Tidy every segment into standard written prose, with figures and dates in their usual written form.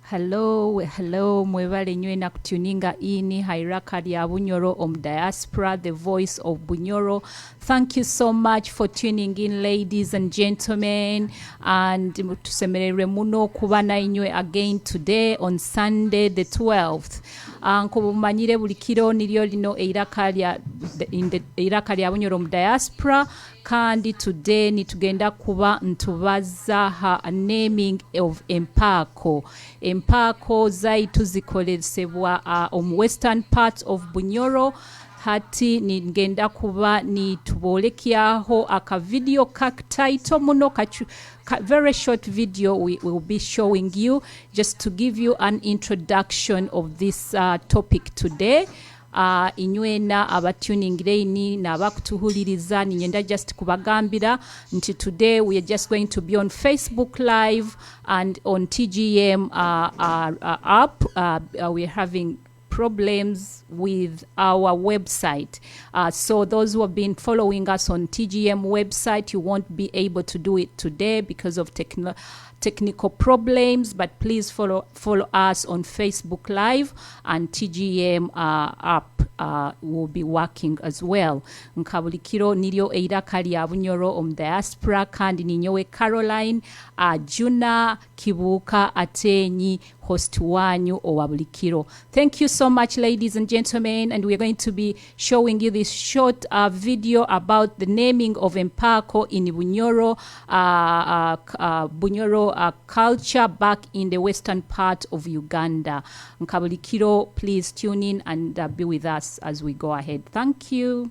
Hello, mwebale nywe na kutuninga ini hairakari ya Bunyoro diaspora, the voice of Bunyoro. Thank you so much for tuning in, ladies and gentlemen, and tusemerere muno kubana inywe again today on Sunday the 12th. Nkubumanyire bulikiro nilyo lino eirakari ya Bunyoro diaspora, kandi today nitugenda kuba ntubaza ha naming of Empaako. Empaako zaitu zikolesebwa western part of Bunyoro. Hati ningenda kuba nitubolekyaho aka video title muno very short video we will be showing you just to give you an introduction of this topic today. Inywena abatuningire na abakutuhuliriza ninyenda just kubagambira nti today we are just going to be on Facebook Live and on TGM app. We are having problems with our website, so those who have been following us on TGM website, you won't be able to do it today because of technical problems, but please follow us on Facebook Live, and TGM app will be working as well. Nkabulikiro nilyo eirakari ya Bunyoro diaspora, kandi ninyowe Caroline Juna Kibuka Atenyi, host wanyu owabulikiro. Thank you so much, ladies and gentlemen, and we're going to be showing you this short video about the naming of Empaako in Bunyoro, Bunyoro culture back in the western part of Uganda. Nkabulikiro, please tune in and be with us as we go ahead. Thank you.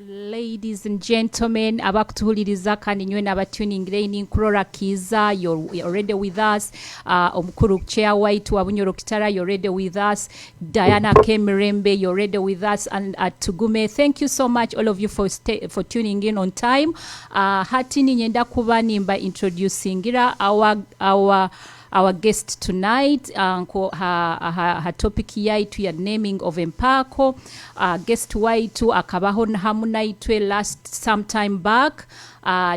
Ladies and gentlemen, abakutuhuliriza kandi nywe nabatuningire ni Nkurora Kiza, you're already with us. Omukuru chair waitu wa Bunyoro Kitara, you're already with us. Diana Kemirembe, you're already with us, and Tugume, thank you so much all of you for tuning in on time. Hati ninyenda kuba nimba introducing our guest tonight. Ha topic yaitu ya naming of Empaako. Guest waitu akabaho hamu naitwe last some time back.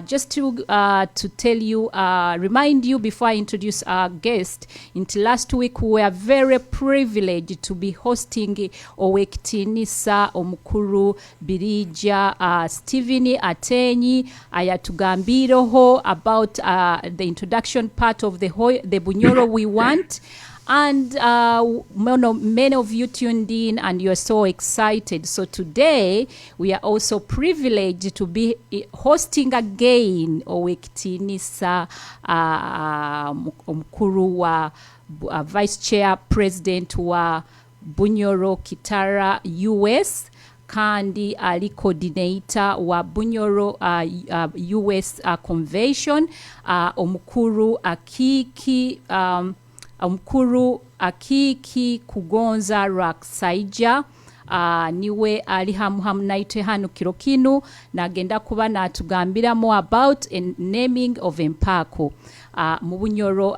Just to tell you, remind you before I introduce our guest, until last week we were very privileged to be hosting Owekitinisa Omukuru Birija Stephen Atenyi ayatugambiroho about the introduction part of the Bunyoro we want. And many of you tuned in and you're so excited. So today we are also privileged to be hosting again Owekitinisa Omukuru wa Vice Chair President wa Bunyoro Kitara US, kandi ali coordinator wa Bunyoro US Convention, Omukuru Akiiki, Omukuru Akiiki Kugonza Akiiki, niwe ali hamu naitwe hano kirokinu na agenda kuba natugambira more about a naming of Empaako mu Bunyoro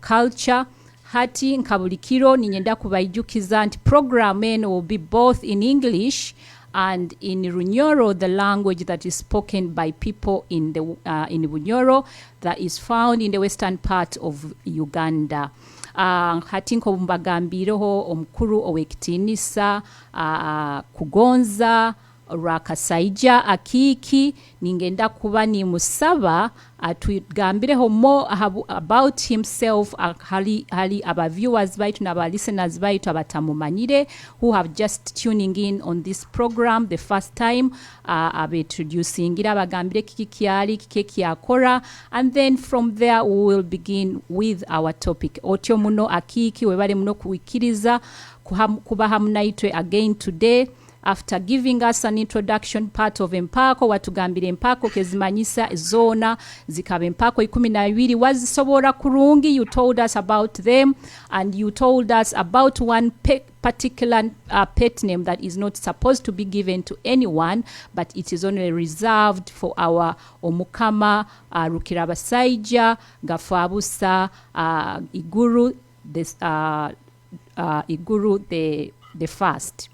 culture. Hati nkabulikiro ninyenda kubaijukiza nti program eno will be both in English and in Runyoro, the language that is spoken by people in Bunyoro that is found in the western part of Uganda. Hati nkobumbagambiro Omukuru Owekitinisa Kugonza Kugonza Akiiki ningenda kuba nimusaba atugambireho more about himself, hali aba viewers baitu na aba listeners baitu abatamumanyire who have just tuning in on this program the first time, introducingira abagambire kiki kyali kiki kyakora, and then from there we will begin with our topic. Otyo muno Akiiki webale muno kuwikiriza kuba hamunaitwe again today. After giving us an introduction part of Empaako, watugambire Empaako kezimanyisa zona zikaba Empaako 12 wazisobora kurungi. You told us about them, and you told us about one particular pet name that is not supposed to be given to anyone, but it is only reserved for our omukama Rukirabasaija Gafabusa Iguru Iguru the first.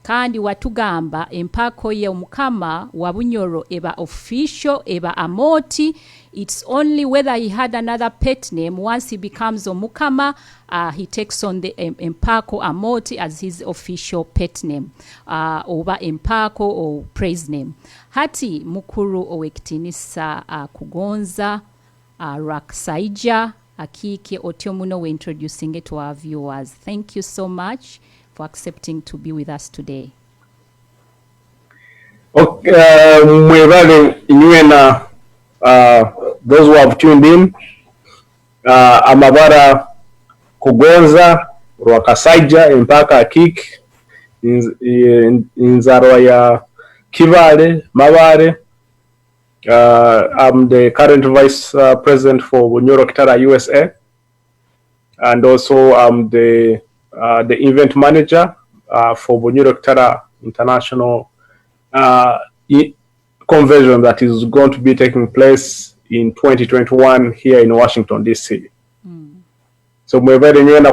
Kandi watugamba Empaako ye omukama wa Bunyoro eba official eba amoti. It's only whether he had another pet name. Once he becomes omukama, he takes on the Empaako amoti as his official pet name, oba Empaako or praise name. Hati mukuru owekitinisa Kugonza Akiiki otyo muno we introducing it to our viewers. Thank you so much for accepting to be with us today. Okay, mwebale inyuena those who have tuned in, amabara Kugonza Rwakasaija Empaako Akiiki inzarwa ya Kibale Mabare. I'm the current vice president for Bunyoro Kitara USA, and also I'm the event manager for Bunyoro Kitara International Convention that is going to be taking place in 2021 here in Washington, D.C. So we're very nyena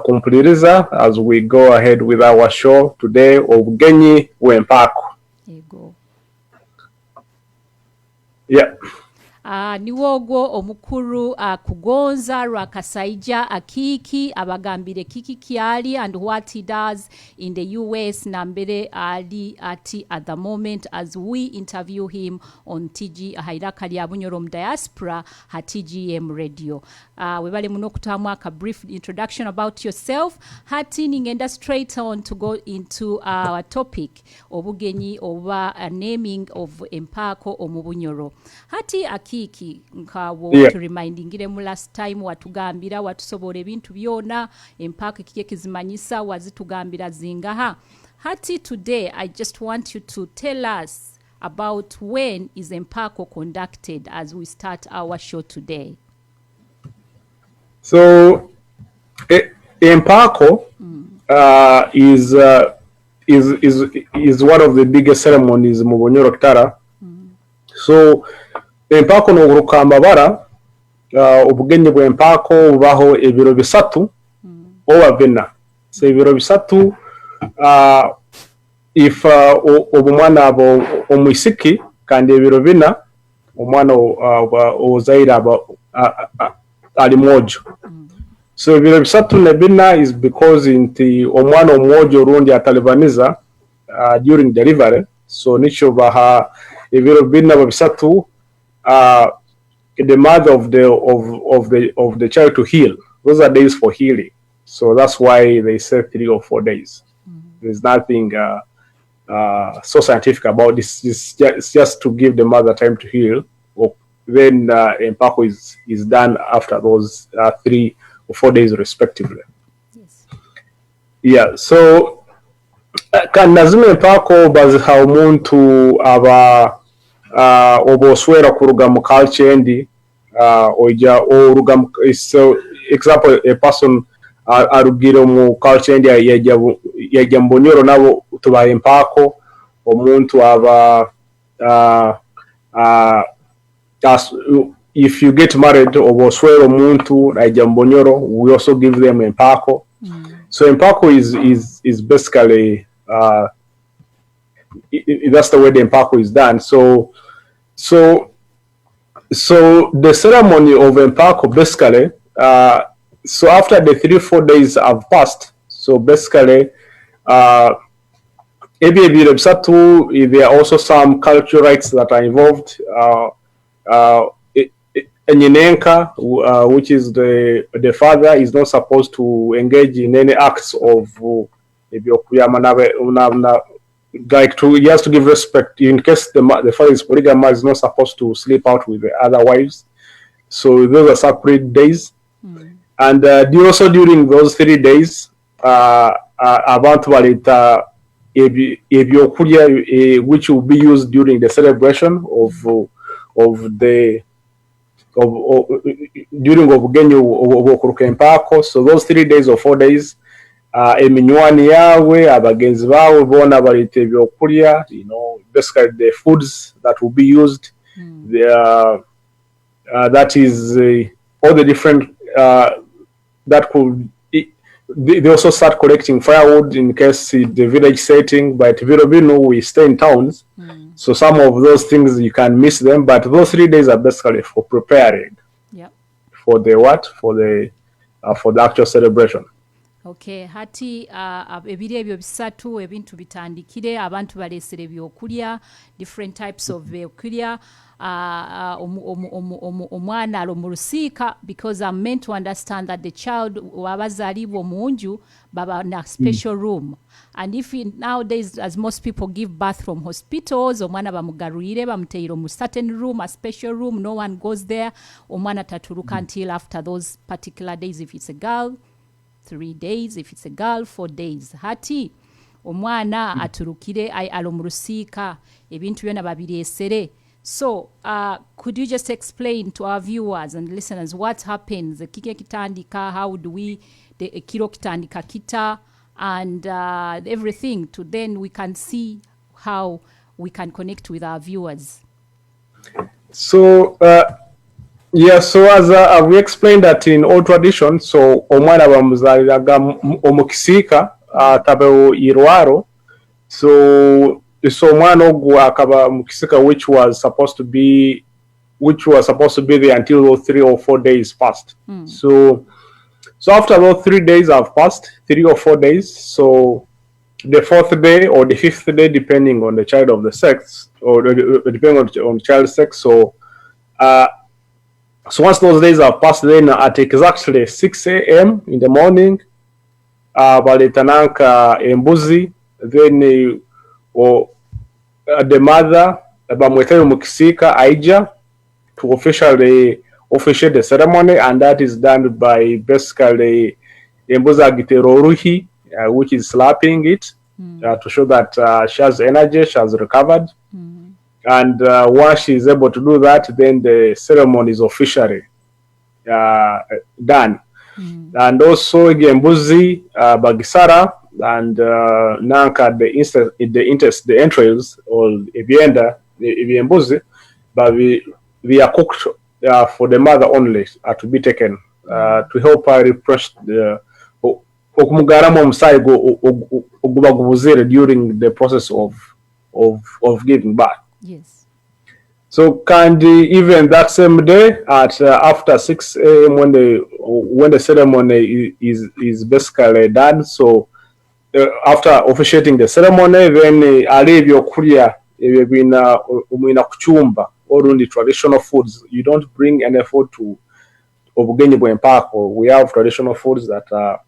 kumpliriza as we go ahead with our show today. Obugenyi Empaako. There you go. Yeah. Niwogo omukuru Kugonza Rwakasaija Akiiki abagambire kiki kyali and what he does in the US nambere ali ati at the moment as we interview him on TG Hairaka lya Bunyoro diaspora ha TGM radio. Webale muno kutamu aka brief introduction about yourself. Hati ningenda straight on to go into our topic obugenyi over naming of Empaako omubunyoro. Hati Akiiki nkawo to remindingire mu last time watugambira watusobora ebintu byona Empaako kike kizimanyisa wazitugambira zingaha. Hati today I just want you to tell us about when is Empaako conducted as we start our show today. So Empaako is one of the biggest ceremonies mu Bunyoro Kitara. So Empaako no rukambabara obugenyi bwa Empaako ubaho ebiro bisatu oba bina. So ebiro bisatu if obumwana abo omwisiki kandi ebiro bina omwana ozaira abo ali mojo. So ebiro bisatu ne bina is because inti omwana omojo rundi atalibaniza during delivery. So nicho baha ebiro bina bisatu the mother of the child to heal. Those are days for healing. So that's why they say 3 or 4 days. There's nothing so scientific about this. It's just to give the mother time to heal. Then Empaako is done after those 3 or 4 days respectively. Yes. Yeah. So kan nazime Empaako baziha omuntu aba oboswera kuruga mu culture endi oja oruga so example a person arugire mu culture endi yajja Bunyoro nabo tuba Empaako omuntu aba if you get married oboswera omuntu ajja Bunyoro, we also give them Empaako. So Empaako is basically that's the way the Empaako is done. So the ceremony of Empaako basically, so after the 3-4 days have passed, so basically ebyo bisatu. There are also some cultural rites that are involved. Enyinenka, which is the father, is not supposed to engage in any acts of like he has to give respect. In case the father is polygamous, is not supposed to sleep out with the other wives. So those are separate days. And also during those 3 days, abantu baleta ebyokulya which will be used during the celebration during obugenyi obw'okuruka Empaako. So those 3 days or 4 days, eminywani yawe, abagenzi bawe bona baleta ebyokulya, basically the foods that will be used. That is all the different that could. They also start collecting firewood in case the village setting. But we stay in towns, so some of those things you can miss them. But those 3 days are basically for preparing. For the actual celebration. Okay, hati ebiro ebyo bisatu ebintu bitandikire, abantu balesere ebyokulya, different types of ebyokulya, omwana alomulusiika, because I'm meant to understand that the child wabazalibwa munju baba na special room. And if nowadays, as most people give birth from hospitals, omwana bamugarurire bamuteire mu certain room, a special room, no one goes there, omwana taturuka until after those particular days. If it's a girl, 3 days, if it's a girl, 4 days. Hati omwana aturukire alomulusiika ebintu byona babiresere. So could you just explain to our viewers and listeners what happens? Kike kitandika, how do we kiro kitandika kita, and everything, to then we can see how we can connect with our viewers. So so as we explained that in old tradition, so omwana bamuzaliraga omukisiika tabeho irwaro. So omwana ogwo akaba mukisiika which was supposed to be there until those 3 or 4 days passed. So after those 3 days have passed, 3 or 4 days, so the 4th day or the 5th day, depending on the child of the sex, or depending on the child's sex. So once those days have passed, then at exactly 6 a.m. in the morning, baletananka embuzi, then the mother bamwetera mukisika aija to officially officiate the ceremony, and that is done by basically embuzi agitera oruhi, which is slapping it to show that she has energy, she has recovered. And once she is able to do that, then the ceremony is officially done. And also embuzi bagisara, and nanka the entrails or ebyenda ebyembuzi, but we are cooked for the mother only to be taken to help her repress the okumugaramu omusaayi oguba gubuzire during the process of giving birth. Yes. So even that same day at after 6 a.m. when the ceremony is basically done, so after officiating the ceremony, then ali ebyokulya ebina omwina kuchumba or the traditional foods. You don't bring any food to obugenyi bwa Empaako. We have traditional foods that are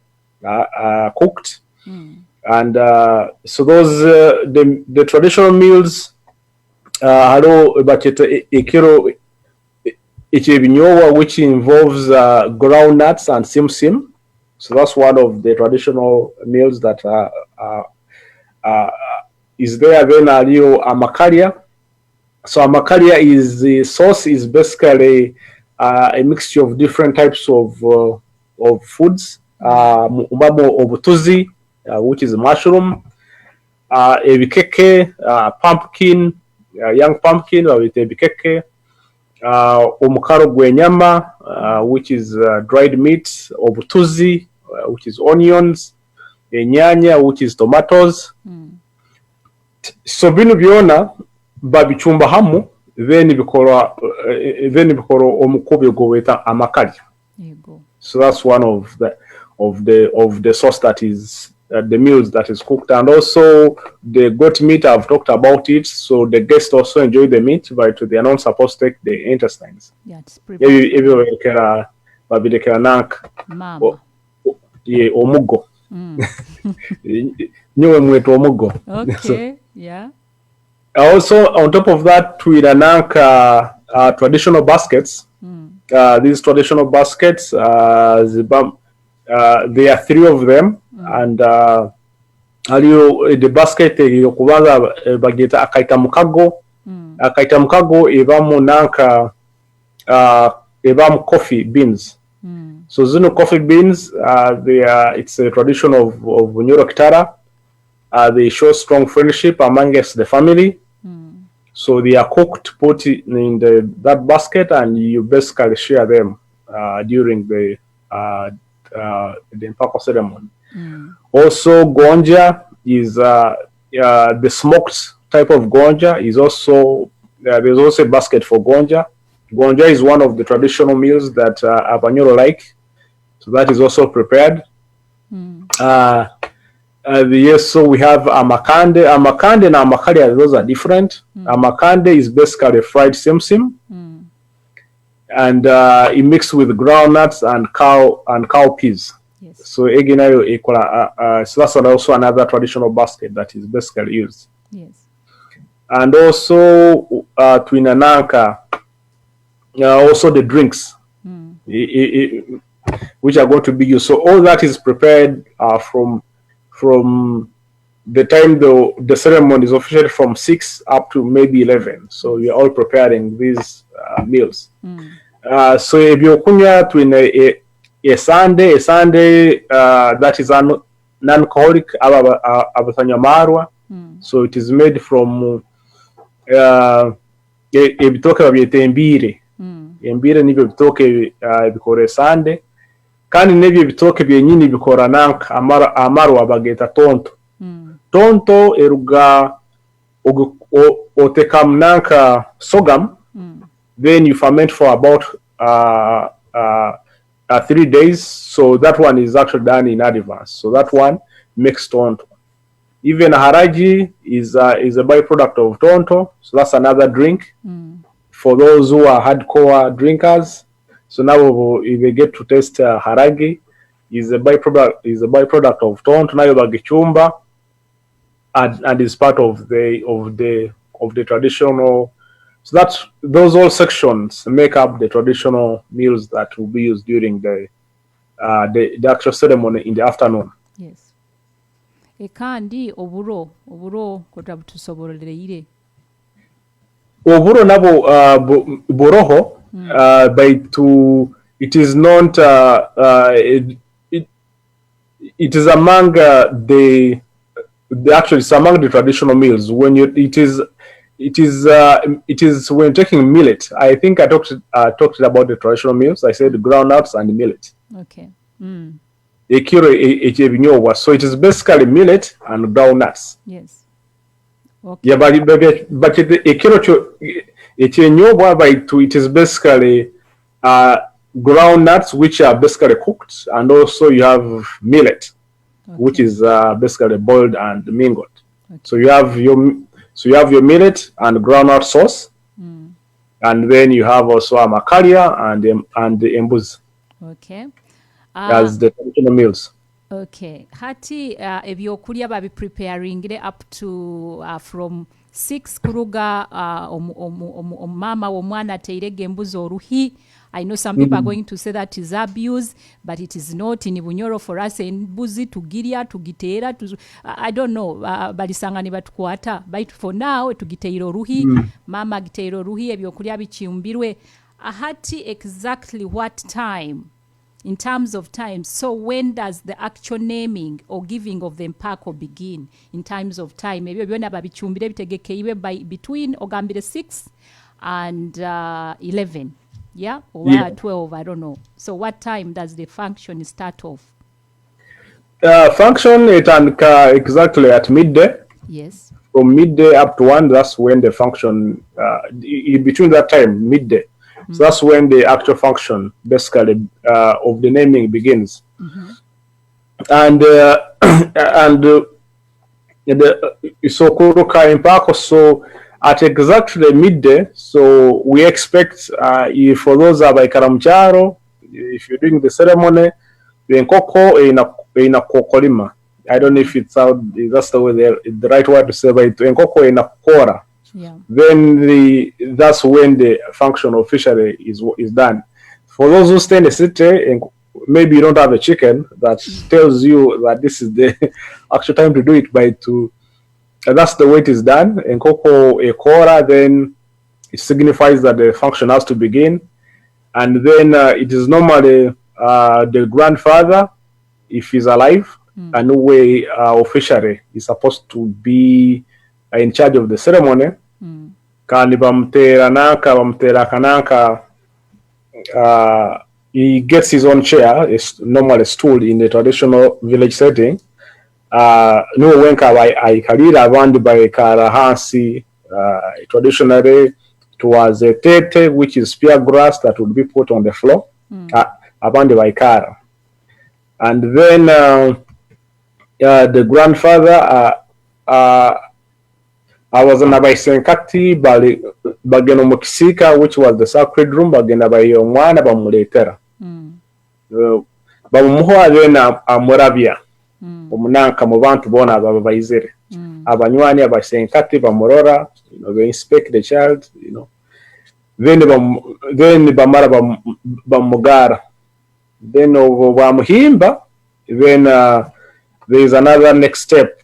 cooked, and so those the traditional meals. Halo baketa ekiro ekibinyowa, which involves groundnuts and simsim. So that's one of the traditional meals that is there. Then aliyo amakaria. So amakaria is the sauce is basically a mixture of different types of foods. Mubamo obutuzi, which is mushroom, ebikeke, pumpkin. Young pumpkin babita ebikeke, omukaro gwenyama, which is dried meat, obutuzi, which is onions, enyanya, which is tomatoes. So bino byona babichumba hamu, then bikora omukubi goweta amakali. So that's one of the sauce that is the meals that is cooked. And also the goat meat, I've talked about it. So the guests also enjoy the meat, but they are not supposed to take the intestines. Yeah, it's prepared. Babilekera nanka. Mama. Ye omugo. Nyewe mwetu omugo. Okay, yeah. Also, on top of that, we nanka traditional baskets. These traditional baskets, there are 3 of them, and the basket yokubanza bageta akaita mukago ebamu nanka ebamu coffee beans. So zino coffee beans, it's a tradition of Bunyoro Kitara. They show strong friendship amongst the family. So they are cooked, put in that basket, and you basically share them during the Empaako ceremony. Also, gonja is the smoked type of gonja. Is also there's also a basket for gonja. Gonja is one of the traditional meals that Abanyoro like, so that is also prepared. Yes, so we have amakande. Amakande and amakalia, those are different. Amakande is basically fried simsim, and it mixed with groundnuts and cowpeas. Yes. So eginayo equal. So that's also another traditional basket that is basically used. Yes. And also twinananka, also the drinks, which are going to be used. So all that is prepared from the time the ceremony is officially from 6 up to maybe 11. So we are all preparing these meals. So if you kunya twin a Sunday, that is non-alcoholic abatanyamarwa. So it is made from ebitoke babyeta embire. Embire nibyo bitoke bikora Sunday. Kandi nebyo bitoke byenyini bikora nanka amarwa bageta tonto. Tonto eruga otekam nanka sogam. Then you ferment for about 3 days. So that one is actually done in advance. So that one makes tonto. Even haraji is a byproduct of tonto. So that's another drink for those who are hardcore drinkers. So now if we get to taste haragi, is a byproduct of tonto. Nayo bagichumba, and is part of the traditional. So those all sections make up the traditional meals that will be used during the actual ceremony in the afternoon. Yes. Ekandi oburo kotabutusobolereire. Oburo nabo boroho. It is not it is among the actually it's among the traditional meals. When it is when taking millet. I think I talked about the traditional meals. I said groundnuts and millet. Okay. So it is basically millet and groundnuts. Yes. Okay. Yeah, but it is basically groundnuts, which are basically cooked, and also you have millet, which is basically boiled and mingled. Okay. So you have your millet and groundnut sauce, and then you have also a makaria and the embuz. Okay. As the traditional meals. Okay. Hati ebyokulya babi preparing up to from 6 kuruga mama womwana teirege embuzi oruhi. I know some people are going to say that is abuse, but it is not in Bunyoro for us. Embuzi tugirya tugiteera I don't know balisanga ne batukwata, but for now tugiteira oruhi, mama giteira oruhi ebyokulya bichiumbirwe. Hati exactly what time? In terms of time, so when does the actual naming or giving of the Empaako begin in terms of time? Maybe byonna babichumbire bitegekeiwe by between ogambire 6 and 11, yeah, or 12, I don't know. So what time does the function start off? Function exactly at midday. Yes. From midday up to 1, that's when the function in between that time, midday. So that's when the actual function basically of the naming begins. And and so kuruka Empaako, so at exactly midday, so we expect for those abaikara mukyalo, if you're doing the ceremony, enkoko ina kokolima. I don't know if it's out, that's the way the right word to say, but enkoko ina kora. Yeah. Then that's when the function of fishery is done. For those who stay in the city and maybe you don't have a chicken, that tells you that this is the actual time to do it. That's the way it is done. And Koko Ekora, then it signifies that the function has to begin. And then it is normally the grandfather, if he's alive, and way officially is supposed to be in charge of the ceremony. Kandi bamutera kananka, he gets his own chair, it's normally a stool in the traditional village setting. No wenka aikalira abandi baikara hansi. Traditionally it was a tete, which is spear grass that would be put on the floor. Abandi baikara. And then the grandfather abazana baisenkati bagenda mu kisiika, which was the sacred room, bagenda bayiha omwana bamuleetera. Bamumuha then amurabya omunanka mu bantu boona ababa bayizire. Abanywanyi abasenkati bamurora, they inspect the child, then bamara bamugara. Then bamuhimba, then there is another next step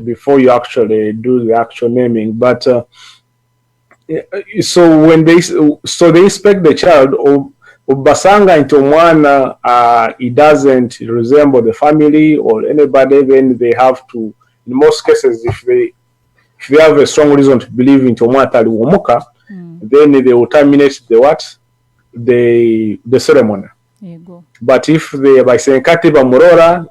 before you actually do the actual naming. But so when they inspect the child, basanga into omwana it doesn't resemble the family or anybody, then they have to, in most cases, if they have a strong reason to believe into omwana tali womuka, then they will terminate the ceremony. But if they baisenkati bamurora,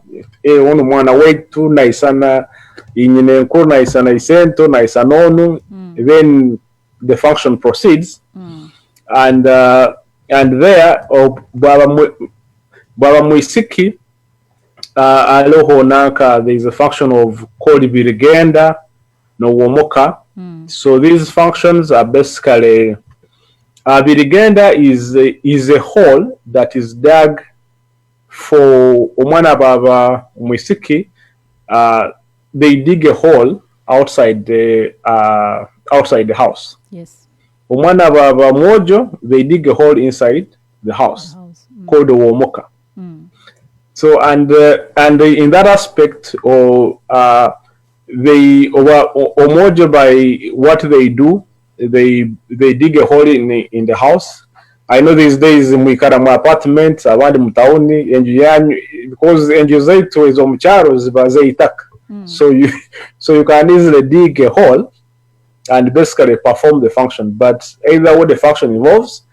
ono mwana wetu naisana inyine nkuru naisana isento naisana onu, then the function proceeds. And there baba muisiki aloho nanka, there is a function of called birigenda no womoka. So these functions are basically birigenda is a hole that is dug for omwana baba muisiki. They dig a hole outside the house. Yes. Omwana baba mojo, they dig a hole inside the house. Called the womoka. So and in that aspect, they omojo, by what they do, they dig a hole in the house. I know these days mwikara mu apartments abandi mutaoni enju yanyu, because enju zaitu ezo mukyaro ziba zeitaka. So you can easily dig a hole and basically perform the function. But either what the function involves,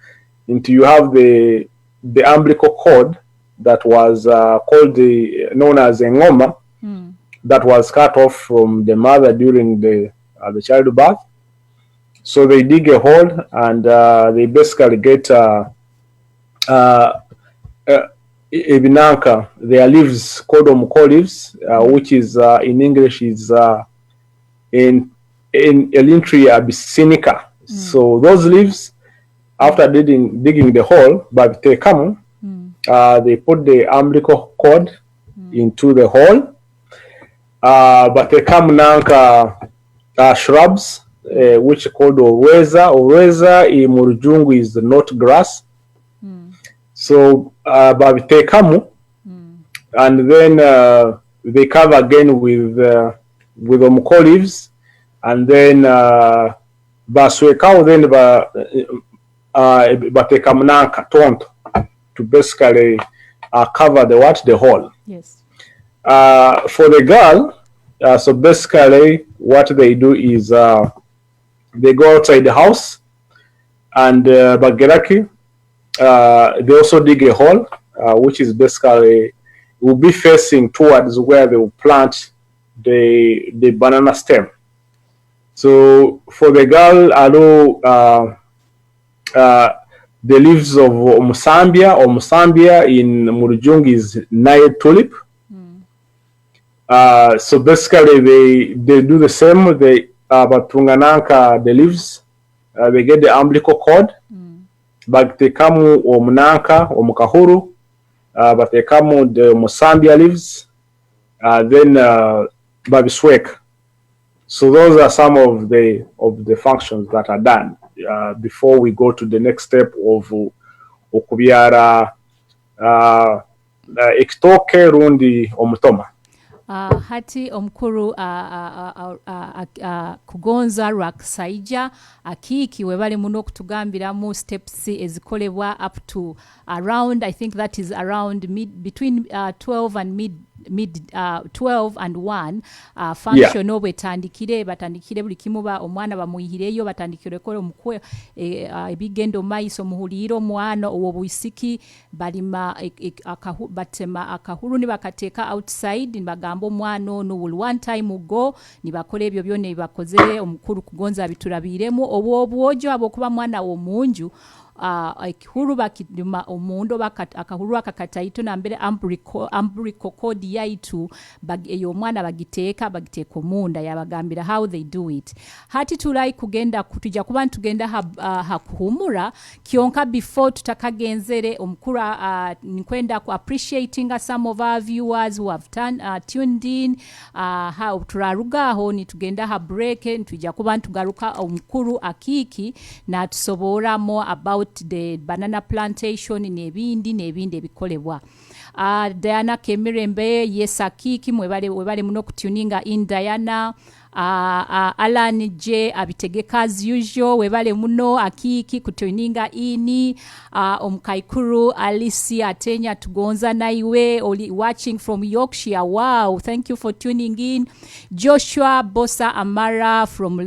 into you have the umbilical cord that was known as a ngoma, that was cut off from the mother during the childbirth. So they dig a hole and they basically get ebinanka, their leaves, called omuko leaves, which is in English is in Elintria abyssinica. So those leaves, after digging the hole, but they come, they put the umbilical cord into the hole, but they come nanka shrubs, which are called orweza. Orweza in Murujungu is not grass. So but they come, and then they cover again with omuko leaves, and then baswekao, then batekamnanka tonto to basically cover the hole. Yes. For the girl, so basically what they do is they go outside the house, and bageraki, they also dig a hole, which is basically will be facing towards where they will plant the banana stem. So for the girl, the leaves of Musambia in Murujung is Nile tulip. So basically, they do the same. They batungananka the leaves. They get the umbilical cord. Bagitekamu omunanka omukahuru. Batekamu the musambia leaves. Then babiswek. So those are some of the functions that are done before we go to the next step of okubyara ekitoke rundi omutoma. Hati omukuru Kugonza Akiiki webale muno okutugambiramu steps ezikolebwa up to around, I think that is around between 12 and 12 and 1 function obwetandikire batandikire buli kimuba omwana bamuyihireyo batandikire kola omukwe ebigendo maiso muhuliro omwana obwisiki balima batema akahuru ni bakateeka outside ni bagamba omwana ono will one time go ni bakola ebyo byone bibakoze omukuru Kugonza bitulabiremu obwojo abokuba mwana omunju ekihuru bakiduma omundo akahuru akakataito nambere umbilical cord yaitu eyo omwana bagiteeka omunda yabagambira how they do it. Hati tulai kugenda kutujja kuba ntugenda hakuhumura kionka before tutakagenzere omukuru nkwenda ku appreciating some of our viewers who have tuned in how turarugaho ni tugenda ha break ntujja kuba ntugaruka omukuru Akiiki na tusobora more about the banana plantation nebindi ebikolebwa. Diana Kemirembe, yes Akiiki webale muno kutuninga in Diana. Alan J abitegeka as usual webale muno Akiiki kutuninga ini omkaikuru Alicia Atenya tugonza naiwe watching from Yorkshire. Wow, thank you for tuning in. Joshua Bosa Amara from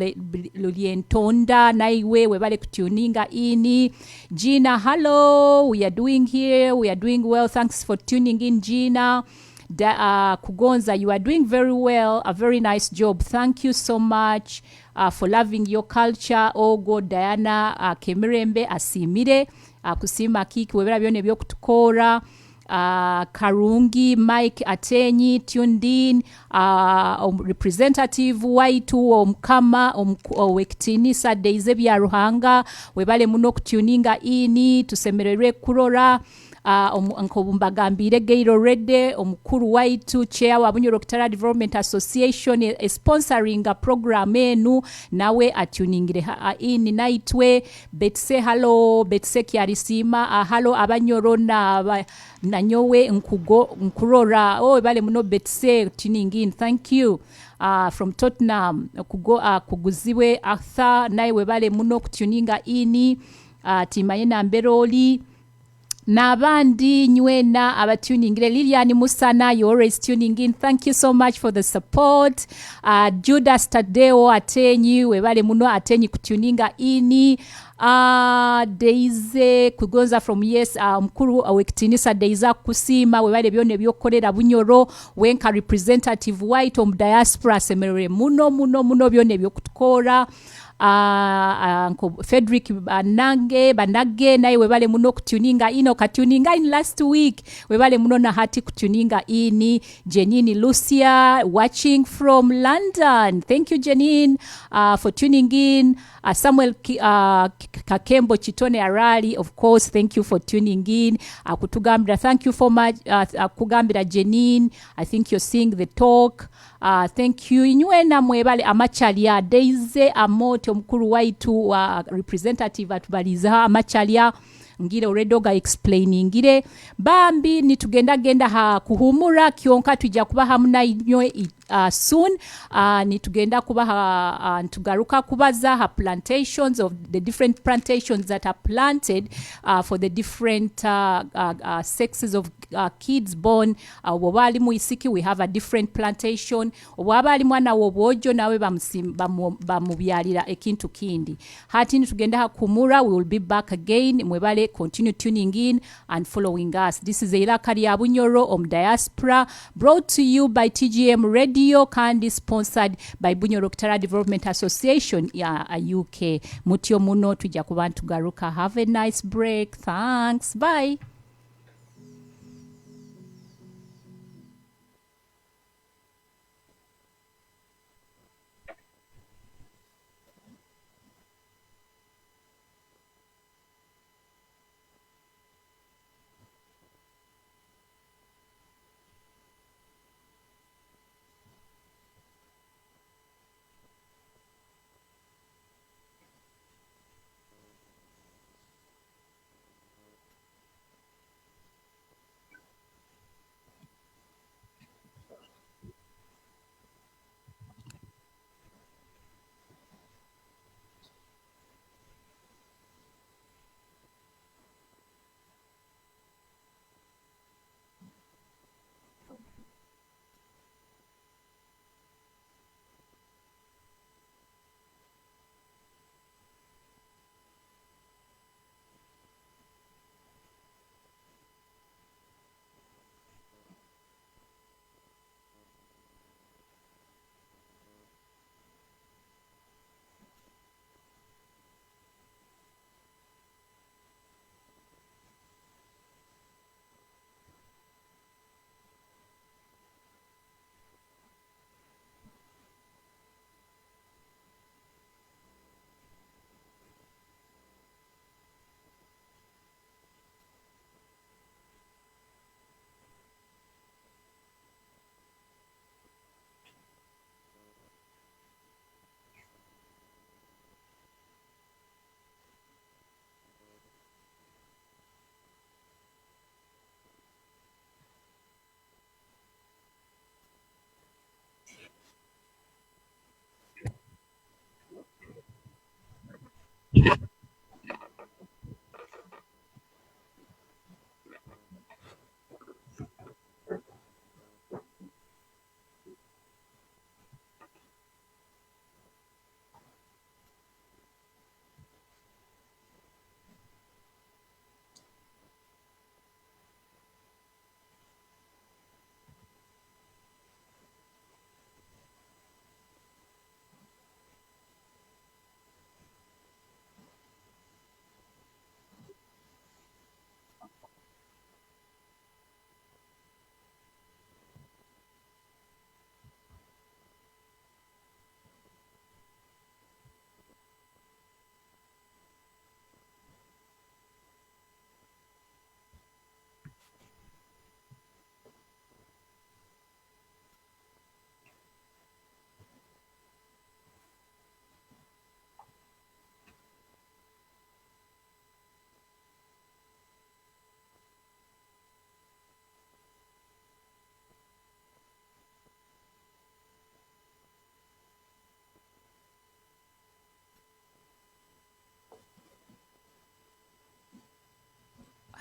Lulientonda naiwe webale kutuninga ini. Gina, hello, we are doing well, thanks for tuning in Gina. Kugonza, you are doing very well, a very nice job. Thank you so much for loving your culture. Ogo Diana Kemirembe asimire kusima Akiiki webera byone byokutukora. Karungi Mike Atenyi tuned in, representative waitu omukama owekitinisa Daisy bya Ruhanga webale muno kutuninga ini tusemererwe kurora. Nkobambagambire Gairo Redde omukuru waitu chair wa Bunyoro Development Association sponsoring a program enu nawe atuningire ini naitwe betse hello betse kyarisima hello abanyoro na nyowe nkurora bale muno betse tuning in, thank you. From Tottenham kuguziwe Arthur nawe bale muno kutuninga ini timayena mberoli Nabandi nywena abatuningire. Lilian Musana, you always tuning in. Thank you so much for the support. Judas Tadeo Atenyi webale muno Atenyi kutuninga ini. Daisy Kugonza from mkuru awekitinisa Daisy kusima webale byone byokolera Bunyoro wenka representative white om diaspora semerere muno byone byokutukora. Frederick Banage naye webale muno kutuninga ino katuninga in last week webale muno na hati kutuninga ini. Janine Lucia watching from London, thank you Janine for tuning in. Samuel Kakembo Chitone Arali, of course, thank you for tuning in. Kutugambira, thank you for much. Kugambira Janine, I think you're seeing the talk. Thank you. Inywena mwebale amachalia Daisy Amoto mkuru waitu representative atubaliza amachalia ngire uredoga explaining ngire bambi nitugenda ha kuhumura kionka tujja kuba hamuna inyo soon. Nitugenda kuba tugaruka kubaza ha plantations of the different plantations that are planted for the different sexes of kids born. Wabali muisiki we have a different plantation. Wabali mwana wobojo nawe bamubyalira ekintu kindi. Hati nitugenda ha kumura, we will be back again. Mwebale continue tuning in and following us. This is Empaako ya Bunyoro Diaspora, brought to you by TGM Radio, kandi sponsored by Bunyoro Development Association UK. Mutyo muno tujja kuba tugaruka. Have a nice break. Thanks. Bye.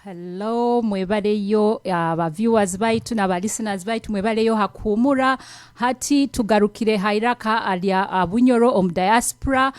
Hello, mwebaleyo aba viewers baitu n'aba listeners baitu mwebaleyo hakuumura hati tugarukire hairaka alya Bunyoro om diaspora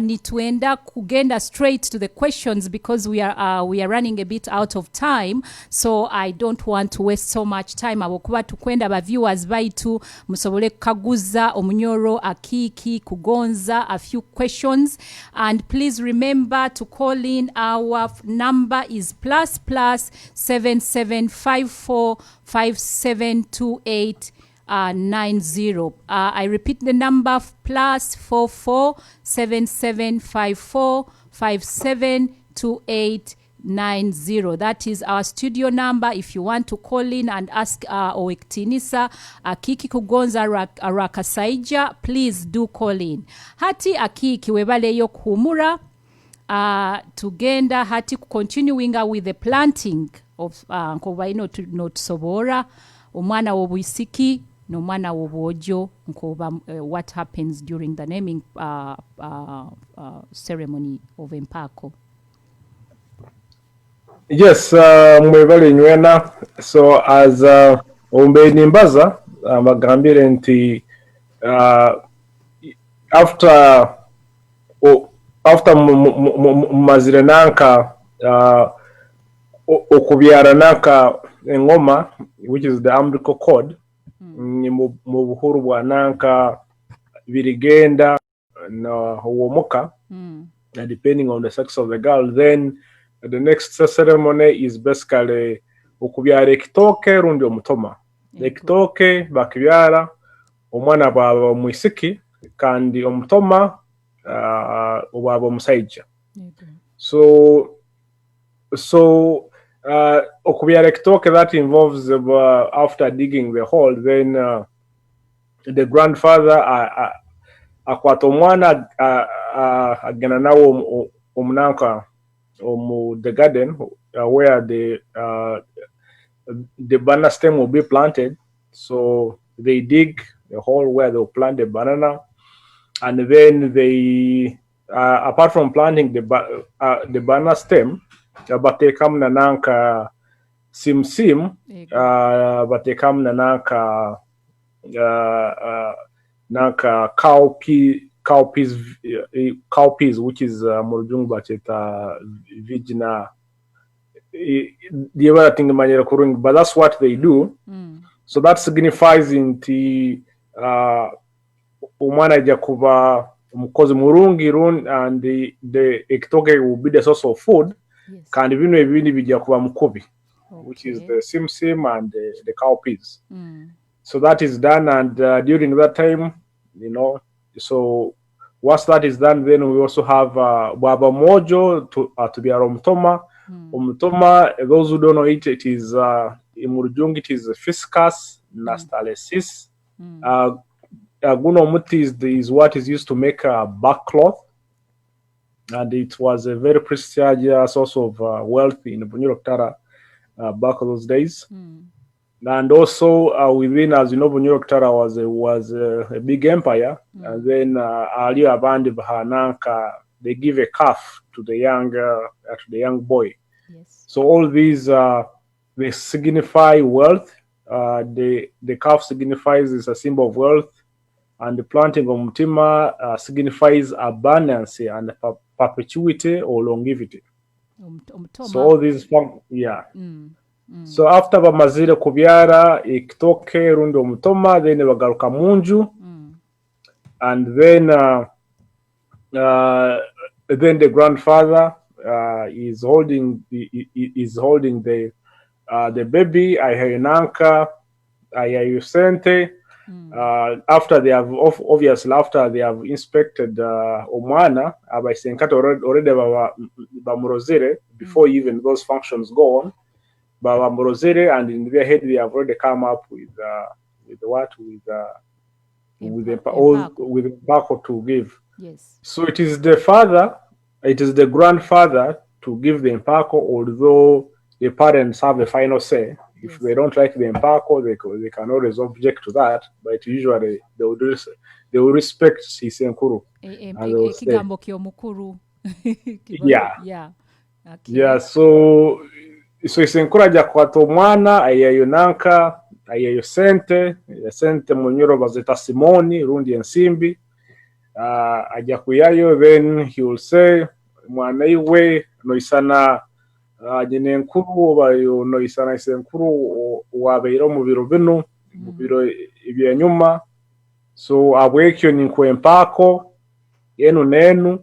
nitwenda kugenda straight to the questions because we are running a bit out of time, so I don't want to waste so much time abokuba tukwenda aba viewers baitu musobole kukaguza Omunyoro Akiiki Kugonza a few questions, and please remember to call in. Our number is plus 7754572890. I repeat the number, plus 447754572890. That is our studio number if you want to call in and ask Owekitinisa Akiiki Kugonza Rakasaija, please do call in. Hati Akiiki webaleyo kuhumura. Tugenda hati continuing with the planting of nkoba not sobora omwana wobwisiki no mwana wobwojo nkoba what happens during the naming ceremony of Empaako. Yes, mwebale nywena. So as ombeni mbaza bagambire nti after mazire nanka okubyara nanka engoma, which is the umbilical cord, mu buhuru bwa nanka birigenda na womoka, depending on the sex of the girl. Then the next ceremony is basically okubyara ekitoke rundi omutoma. Ekitoke bakibyara omwana baba mwisiki kandi omutoma obaba omusaija. So okubyara ekitoke, that involves after digging the hole, then the grandfather akwata omwana agenda nawo omunanka the garden where the banana stem will be planted. So they dig the hole where they'll plant the banana, and then they apart from planting the banana stem, but they come nananka sim but they come nananka nanka cowpeas, which is murujungu bacheta vijna the other thing manyera kurungi, but that's what they do. So that signifies inti umwana jakuba umukozi murungi run, and the ekitoke will be the source of food. Yes. Kandi bino ebindi bijja kuba mukubi, which is the sim and the cowpeas. So that is done, and during that time, so once that is done, then we also have baba mojo to be omutoma. Omutoma, those who don't know it, it is in Murujungi, it is Fiscus nastalesis. Guno muti is what is used to make back cloth, and it was a very prestigious source of wealth in Bunyoro back those days. And also within, as you know, Bunyoro was a big empire, and then Ali Abandi Bahananka, they give a calf to the young boy. Yes. So all these they signify wealth. The calf signifies is a symbol of wealth, and the planting of mutima signifies abundance and perpetuity or longevity. So all these So after bamazire kubyara ekitoke rundi omutoma, then bagaruka munju, and then the grandfather is holding the baby ayayinanka ayayusente. After they have after they have inspected omwana abasenkata already bamurozere before even those functions go on, bamurozere, and in their head they have already come up with Empaako to give. Yes. So it is the grandfather to give the Empaako, although the parents have the final say. If they don't like the Empaako, they can always object to that, but usually they will respect his enkuru. Ekigambo ky'omukuru. Yeah. Okay. Yeah. So so isenkuru ajja kukwata omwana ayeyo nanka ayeyo sente munyoro bazita simoni rundi ensimbi ajja kuyayo, then he will say mwana iwe noisana nyina enkuru oba noisana isenkuru wabeire mu biro bino mu biro ebyenyuma, so abwekyo ninkwa Empaako yenu nenu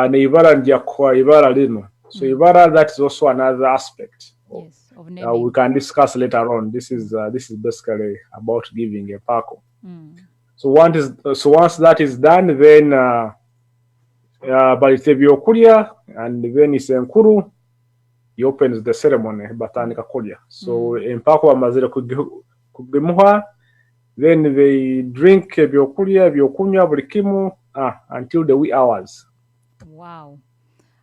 neibara njya kwa ibara lino. So ibara, that is also another aspect of naming. We can discuss later on. This is basically about giving Empaako. So once that is done, then balite byokulya, and then isenkuru he opens the ceremony batandika kulya. So Empaako amazire kugimuha, then they drink byokulya byokunywa buli kimu until the wee hours. Wow.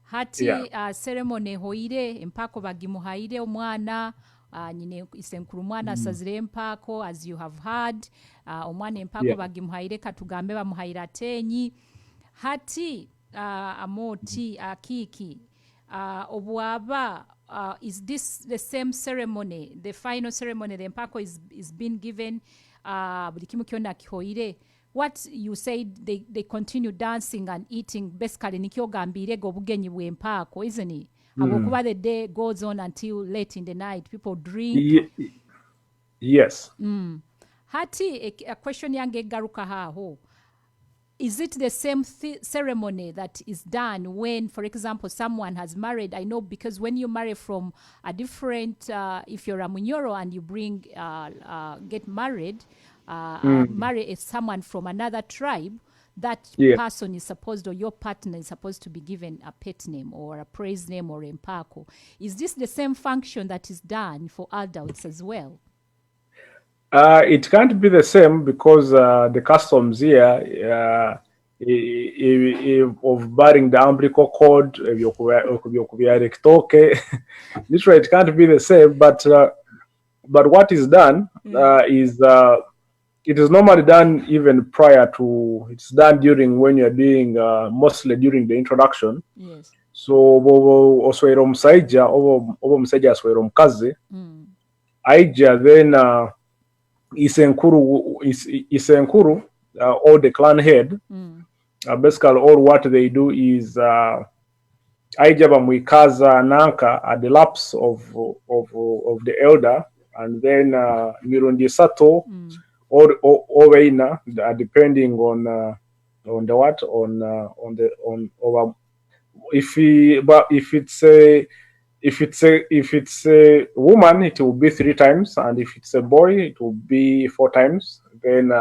Hati ceremony hoire Empaako bagimuhaire omwana nyine isenkuru mwana asazire Empaako, as you have heard, omwana Empaako bagimuhaire katugambe bamuhaira atenyi. Hati amoti Akiiki obwaba is this the same ceremony, the final ceremony, the Empaako is being given buli kimu kyonna kihoire? What you said, they continue dancing and eating, basically nikyo gambire go bugenyi bwe Empaako, isn't it? Agokuba the day goes on until late in the night, people drink. Yes. Hati a question yange garuka haho. Is it the same ceremony that is done when, for example, someone has married? I know, because when you marry from a if you're a Bunyoro and you get married, marry someone from another tribe, that person is supposed, or your partner is supposed to be given a pet name or a praise name or Empaako. Is this the same function that is done for adults as well? It can't be the same, because the customs here of bearing the umbilical cord, literally it can't be the same. But what is done is it is normally done even prior to. It's done during when you're doing mostly during the introduction. Yes. So oswera omusajja oba omusajja aswera omukazi aija, then isenkuru or the clan head, basically all what they do is aija bamwikaza nanka at the laps of the elder, and then mirundi esatu or veina, depending on the what on if it's a woman, it will be 3 times, and if it's a boy, it will be 4 times. Then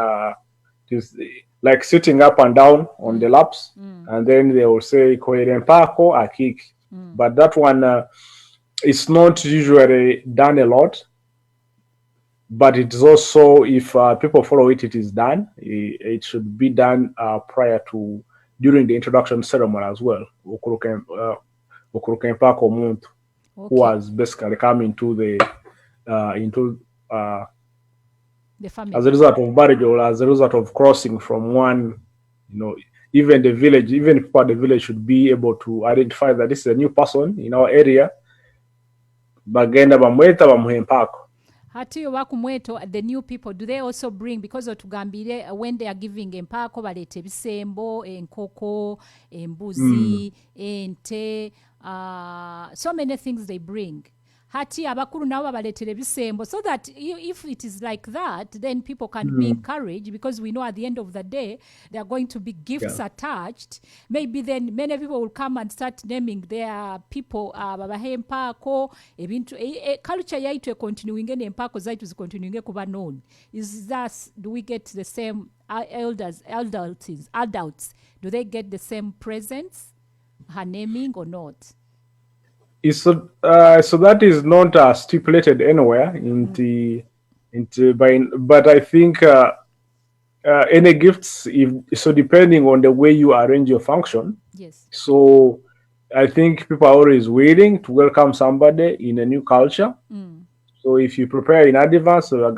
it's like sitting up and down on the laps, and then they will say Empaako Akiiki. But that one it's not usually done a lot, but it's also, if people follow it, it is done. It should be done prior to, during the introduction ceremony as well. Okuruka Empaako omuntu who has basically come into the family as a result of marriage, or as a result of crossing from one, even the village, even people at the village should be able to identify that this is a new person in our area. Bagenda bamweta bamuhe Empaako. Hati wakumweto, the new people, do they also bring, because otugambire when they are giving Empaako balete bisembo, enkoko, embuzi, ente, so many things they bring. Hati abakuru nabo baletere bisembo, so that if it is like that, then people can be encouraged, because we know at the end of the day there are going to be gifts attached. Maybe then many people will come and start naming their people babahe Empaako, ebintu culture yaitu continuing ne Empaako zaitu continuing kuba known. Is that, do we get the same adults, do they get the same presents, her naming or not? So that is not stipulated anywhere but I think any gifts, so depending on the way you arrange your function. Yes. So I think people are always waiting to welcome somebody in a new culture. So if you prepare in advance, so in